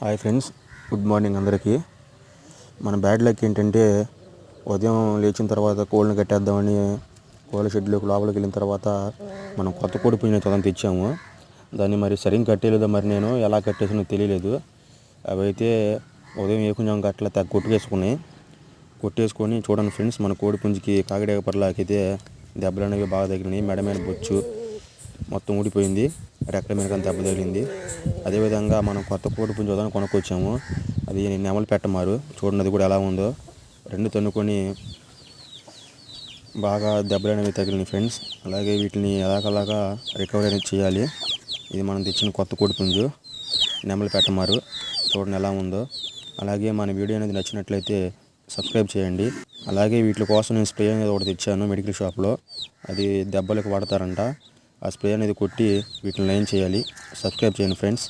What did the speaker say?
Hi friends, good morning అందరికీ. మన bad luck ఏంటంటే ఉదయం లేచిన తర్వాత కోళ్ళని కట్టేద్దామని కోళ్ళ షెడ్లోకి లోపలికి వెళ్ళిన తర్వాత మనం కొత్త కోడి పుంజుని చదవం తెచ్చాము. దాన్ని మరి సరిగ్గా కట్టేలేదో మరి నేను ఎలా కట్టేసానో తెలియలేదు. అవి అయితే ఉదయం కొంచెం అట్లా కొట్టేసుకొని చూడండి ఫ్రెండ్స్, మన కోడి పుంజుకి కాకిడేగపర్లాకైతే దెబ్బలు అనేవి బాగా తగిలినాయి. మెడ మీద బొచ్చు మొత్తం ఊడిపోయింది, రెక్కల మీద దెబ్బ తగిలింది. అదేవిధంగా మనం కొత్త కోడి పుంజు ఉదయం కొనుక్కొచ్చాము. అది నెమలి పెట్టమారు, చూడండి అది కూడా ఎలా ఉందో. రెండు తన్నుకొని బాగా దెబ్బలు అనేవి తగిలినాయి ఫ్రెండ్స్. అలాగే వీటిని ఎలాగలాగా రికవరీ అనేది చేయాలి. ఇది మనం తెచ్చిన కొత్త కోడి పుంజు నెమలి పెట్టమారు, చూడండి ఎలా ఉందో. అలాగే మన వీడియో అనేది నచ్చినట్లయితే సబ్స్క్రైబ్ చేయండి. అలాగే వీటి కోసం నేను స్ప్రే అనేది ఒకటి తెచ్చాను మెడికల్ షాప్లో. అది దెబ్బలకు వాడతారంట. ఆ స్ప్రే అనేది కొట్టి వీటిని లైన్ చేయాలి. సబ్స్క్రైబ్ చేయండి ఫ్రెండ్స్.